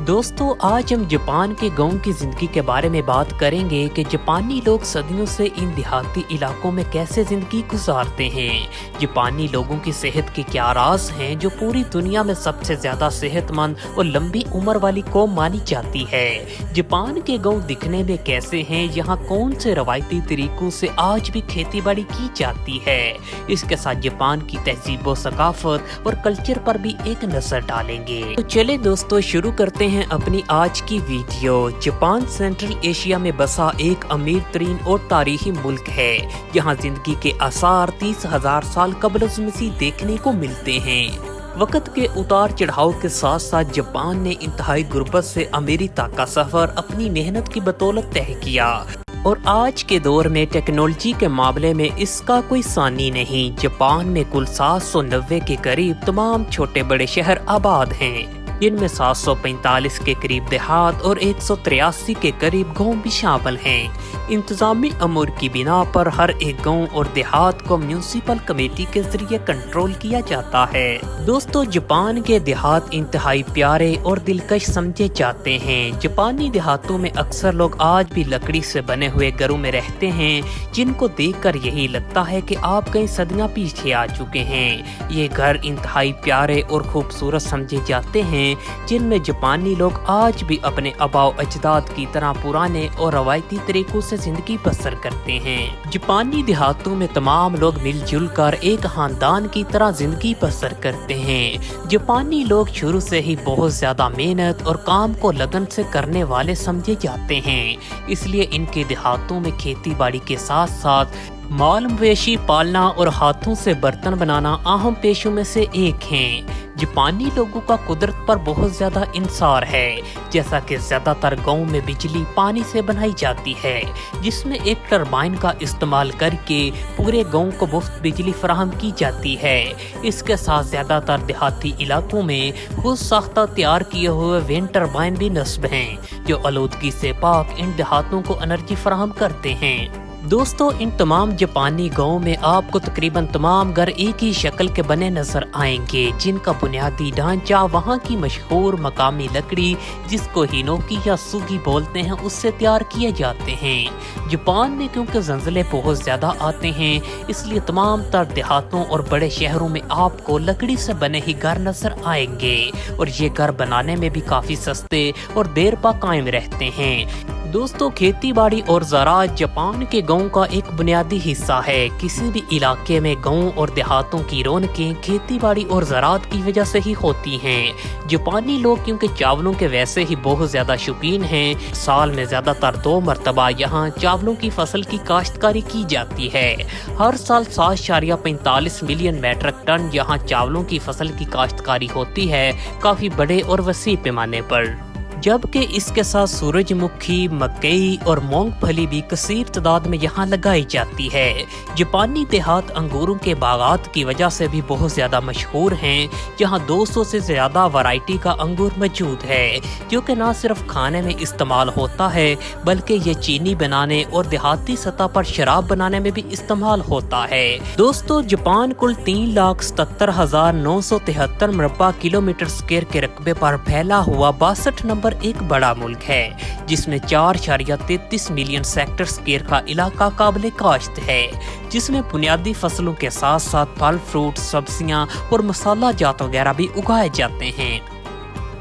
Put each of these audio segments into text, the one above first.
दोस्तों, आज हम जापान के गांव की जिंदगी के बारे में बात करेंगे कि जापानी लोग सदियों से इन देहाती इलाकों में कैसे जिंदगी गुजारते हैं। जापानी लोगों की सेहत के क्या राज हैं जो पूरी दुनिया में सबसे ज्यादा सेहतमंद और लंबी उम्र वाली कौम मानी जाती है। जापान के गांव दिखने में कैसे हैं, यहाँ कौन से रवायती तरीकों से आज भी खेती बाड़ी की जाती है। इसके साथ जापान की तहजीब व सकाफत और कल्चर पर भी एक नजर डालेंगे। तो चले दोस्तों, शुरू करते हैं अपनी आज की वीडियो। जापान सेंट्रल एशिया में बसा एक अमीर तरीन और तारीखी मुल्क है। यहाँ जिंदगी के आसार 30,000 साल कबल मसीह देखने को मिलते हैं। वक्त के उतार चढ़ाव के साथ साथ जापान ने इंतहाई गुर्बत से अमेरिका का सफर अपनी मेहनत की बदौलत तय किया और आज के दौर में टेक्नोलॉजी के मामले में इसका कोई सानी नहीं। जापान में कुल 790 के करीब तमाम छोटे बड़े शहर आबाद हैं। इनमें 745 के करीब देहात और 183 के करीब गांव भी शामिल हैं। इंतजामी अमूर की बिना पर हर एक गांव और देहात को म्यूनिसिपल कमेटी के जरिए कंट्रोल किया जाता है। दोस्तों, जापान के देहात इंतहाई प्यारे और दिलकश समझे जाते हैं। जापानी देहातों में अक्सर लोग आज भी लकड़ी से बने हुए घरों में रहते हैं, जिनको देखकर यही लगता है कि आप कई सदियां पीछे आ चुके हैं। ये घर इंतहाई प्यारे और खूबसूरत समझे जाते हैं, जिनमें जापानी लोग आज भी अपने आबाओ अजदाद की तरह पुराने और रवायती तरीकों से जिंदगी बसर करते हैं। जापानी देहातों में तमाम लोग मिलजुल कर एक खानदान की तरह जिंदगी बसर करते हैं। जापानी लोग शुरू से ही बहुत ज्यादा मेहनत और काम को लगन से करने वाले समझे जाते हैं। इसलिए इनके देहातों में खेती बाड़ी के साथ साथ माल मवेशी पालना और हाथों से बर्तन बनाना अहम पेशों में से एक हैं। जापानी लोगों का कुदरत पर बहुत ज्यादा इंसार है, जैसा कि ज्यादातर गांव में बिजली पानी से बनाई जाती है, जिसमें एक टरबाइन का इस्तेमाल करके पूरे गांव को मुफ्त बिजली फराहम की जाती है। इसके साथ ज्यादातर देहाती इलाकों में खुद साख्ता तैयार किए हुए विंड टरबाइन भी नस्ब हैं, जो आलूदगी से पाक इन देहातों को एनर्जी फराहम करते हैं। दोस्तों, इन तमाम जापानी गांवों में आपको तकरीबन तमाम घर एक ही शक्ल के बने नजर आएंगे, जिनका बुनियादी ढांचा वहां की मशहूर मकामी लकड़ी, जिसको हिनोकी या सुगी बोलते हैं, उससे तैयार किए जाते हैं। जापान में क्योंकि जंजले बहुत ज्यादा आते हैं, इसलिए तमाम तर देहातों और बड़े शहरों में आपको लकड़ी से बने ही घर नजर आएंगे और ये घर बनाने में भी काफी सस्ते और देर पा कायम रहते हैं। दोस्तों, खेती बाड़ी और ज़राअत जापान के गांव का एक बुनियादी हिस्सा है। किसी भी इलाके में गांव और देहातों की रौनकें खेती बाड़ी और ज़राअत की वजह से ही होती हैं। जापानी लोग क्योंकि चावलों के वैसे ही बहुत ज़्यादा शौकीन हैं, साल में ज़्यादातर 2 मरतबा यहाँ चावलों की फसल की काश्तकारी की जाती है। हर साल 7.45 मिलियन मीट्रिक टन यहाँ चावलों की फसल की काश्तकारी होती है, काफ़ी बड़े और वसी पैमाने पर। जबकि इसके साथ सूरजमुखी, मकई और मूंगफली भी कसीर तादाद में यहाँ लगाई जाती है। जापानी देहात अंगूरों के बागात की वजह से भी बहुत ज़्यादा मशहूर हैं। यहाँ 200 से ज़्यादा वैरायटी का अंगूर मौजूद है, जो कि न सिर्फ खाने में इस्तेमाल होता है, बल्कि ये चीनी बनाने और देहाती सतह पर शराब बनाने में भी इस्तेमाल होता है। दोस्तों, जापान कुल 3,77,973 मुरब्बा किलोमीटर स्क्वायर के रकबे पर फैला हुआ 62 नंबर एक बड़ा मुल्क है, जिसमें 4.33 मिलियन सेक्टर स्क्वायर का इलाका काबिल काश्त है, जिसमें बुनियादी फसलों के साथ साथ फल, फ्रूट, सब्जियां और मसाला जात वगैरह भी उगाए जाते हैं।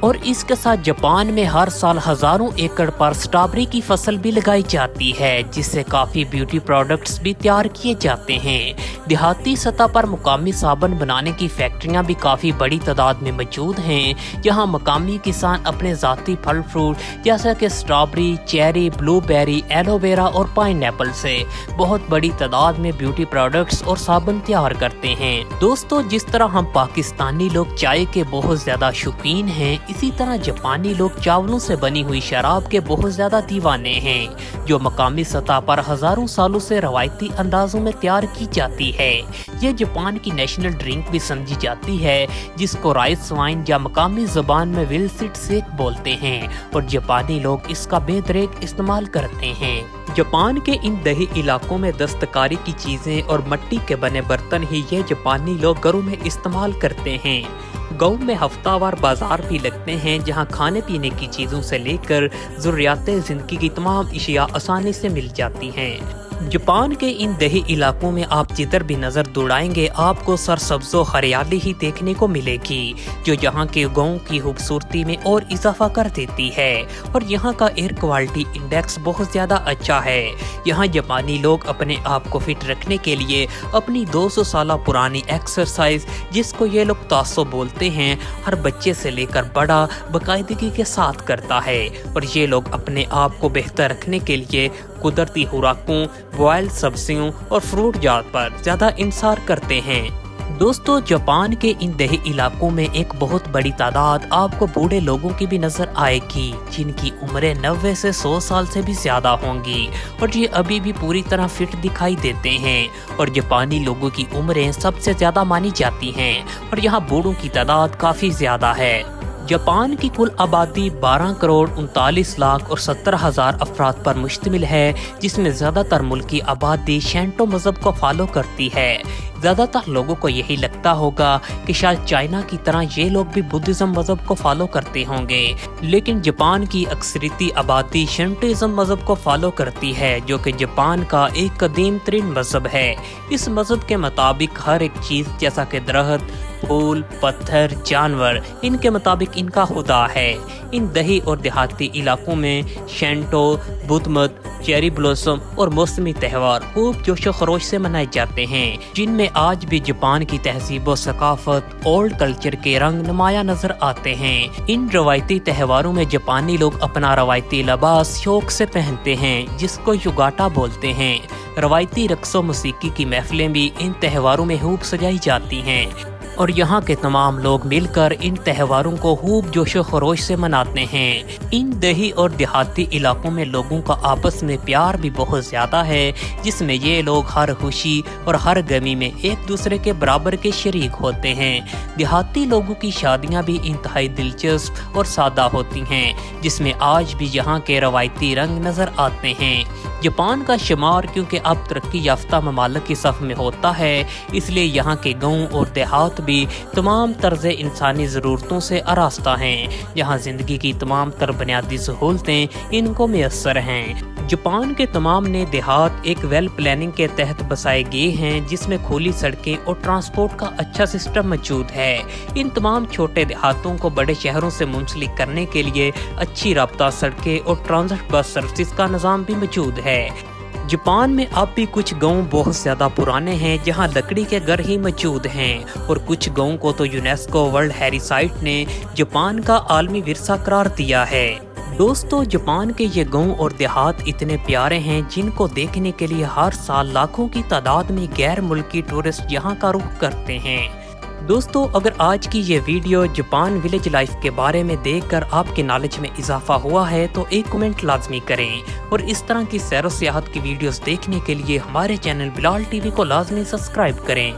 और इसके साथ जापान में हर साल हजारों एकड़ पर स्ट्रॉबेरी की फसल भी लगाई जाती है, जिससे काफी ब्यूटी प्रोडक्ट्स भी तैयार किए जाते हैं। देहाती सतह पर मुकामी साबुन बनाने की फैक्ट्रियां भी काफी बड़ी तादाद में मौजूद हैं। यहाँ मकामी किसान अपने जाती फल फ्रूट जैसे कि स्ट्रॉबेरी, चेरी, ब्लूबेरी, एलोवेरा और पाइनएप्पल से बहुत बड़ी तादाद में ब्यूटी प्रोडक्ट्स और साबुन तैयार करते हैं। दोस्तों, जिस तरह हम पाकिस्तानी लोग चाय के बहुत ज्यादा शौकीन हैं, इसी तरह जापानी लोग चावलों से बनी हुई शराब के बहुत ज्यादा दीवाने हैं, जो मकामी सतह पर हजारों सालों से रवायती अंदाजों में तैयार की जाती है। ये जापान की नेशनल ड्रिंक भी समझी जाती है, जिसको राइस वाइन या मकामी जुबान में विल्सिट सेक बोलते हैं और जापानी लोग इसका बेदरेक इस्तेमाल करते हैं। जापान के इन दही इलाकों में दस्तकारी की चीजें और मिट्टी के बने बर्तन ही ये जापानी लोग घरों में इस्तेमाल करते हैं। गाँव में हफ्तावार बाजार भी लगते हैं जहां खाने पीने की चीजों से लेकर ज़रूरियात ज़िंदगी की तमाम अशिया आसानी से मिल जाती हैं। जापान के इन दही इलाकों में आप जिधर भी नजर दौड़ाएंगे आपको सरसब्जो हरियाली ही देखने को मिलेगी, जो यहाँ के गाँव की खूबसूरती में और इजाफा कर देती है। और यहाँ का एयर क्वालिटी इंडेक्स बहुत ज्यादा अच्छा है। यहाँ जापानी लोग अपने आप को फिट रखने के लिए अपनी 200 साल पुरानी एक्सरसाइज, जिसको ये लोग तासो बोलते हैं, हर बच्चे से लेकर बड़ा बाकायदगी के साथ करता है। और ये लोग अपने आप को बेहतर रखने के लिए कुदरती खुराकों, बॉइल्ड सब्जियों और फ्रूट जात पर ज्यादा इंसार करते हैं। दोस्तों, जापान के इन दही इलाकों में एक बहुत बड़ी तादाद आपको बूढ़े लोगों की भी नजर आएगी, जिनकी उम्रें 90 से 100 साल से भी ज्यादा होंगी और ये अभी भी पूरी तरह फिट दिखाई देते हैं। और जापानी लोगों की उम्रें सबसे ज्यादा मानी जाती हैं और यहाँ बूढ़ों की तादाद काफी ज्यादा है। जापान की कुल आबादी 12 करोड़ 39 लाख और 70,000 अफराद पर मुश्तमिल है, जिसमें ज़्यादातर मुल्की आबादी शिंटो मज़हब को फॉलो करती है। ज़्यादातर लोगों को यही लगता होगा कि शायद चाइना की तरह ये लोग भी बुद्धिज़्म मज़हब को फॉलो करते होंगे, लेकिन जापान की अक्सरियती आबादी शिंटोइज़्म मज़हब को फॉलो करती है, जो कि जापान का एक कदीम तरीन मज़हब है। इस मज़हब के मुताबिक हर एक चीज़, जैसा कि दरख्त, फूल, पत्थर, जानवर, इनके मुताबिक इनका खुदा है। इन दही और देहाती इलाकों में शिंटो, बुद्ध मत, चेरी ब्लॉसम और मौसमी त्यौहार खूब जोशो खरोश से मनाए जाते हैं, जिनमें आज भी जापान की तहजीब और सकाफत, ओल्ड कल्चर के रंग नुमाया नजर आते हैं। इन रवायती त्योहारों में जापानी लोग अपना रवायती लिबास शौक से पहनते हैं, जिसको युगाटा बोलते हैं। रवायती रक्सो मौसीकी की महफिलें भी इन त्योहारों में खूब सजाई जाती हैं और यहाँ के तमाम लोग मिलकर इन त्योहारों को खूब जोशो खरोश से मनाते हैं। इन दही और देहाती इलाकों में लोगों का आपस में प्यार भी बहुत ज़्यादा है, जिसमें ये लोग हर खुशी और हर गमी में एक दूसरे के बराबर के शरीक होते हैं। देहाती लोगों की शादियाँ भी इंतहाई दिलचस्प और सादा होती हैं, जिसमें आज भी यहाँ के रवायती रंग नज़र आते हैं। जापान का शुमार क्योंकि अब तरक्की याफ्ता ममालिक की सफ़ में होता है, इसलिए यहाँ के गाँव और देहात भी तमाम तर्ज इंसानी ज़रूरतों से आरास्ता हैं, जहाँ ज़िंदगी की तमाम तर बुनियादी सहूलतें इनको मैसर हैं। जापान के तमाम नए देहात एक वेल प्लानिंग के तहत बसाए गए हैं, जिसमें खुली सड़कें और ट्रांसपोर्ट का अच्छा सिस्टम मौजूद है। इन तमाम छोटे देहातों को बड़े शहरों से मुंसलिक करने के लिए अच्छी राब्ता सड़कें और ट्रांजिट बस सर्विस का निज़ाम भी मौजूद है। जापान में अब भी कुछ गांव बहुत ज़्यादा पुराने हैं, जहां लकड़ी के घर ही मौजूद हैं और कुछ गांवों को तो यूनेस्को वर्ल्ड हेरिटेज ने जापान का आलमी विरसा करार दिया है। दोस्तों, जापान के ये गांव और देहात इतने प्यारे हैं, जिनको देखने के लिए हर साल लाखों की तादाद में गैर मुल्की टूरिस्ट यहाँ का रुख करते हैं। दोस्तों, अगर आज की ये वीडियो जापान विलेज लाइफ के बारे में देखकर आपके नॉलेज में इजाफा हुआ है तो एक कमेंट लाजमी करें और इस तरह की सैर व सियाहत की वीडियोस देखने के लिए हमारे चैनल बिलाल टीवी को लाजमी सब्सक्राइब करें।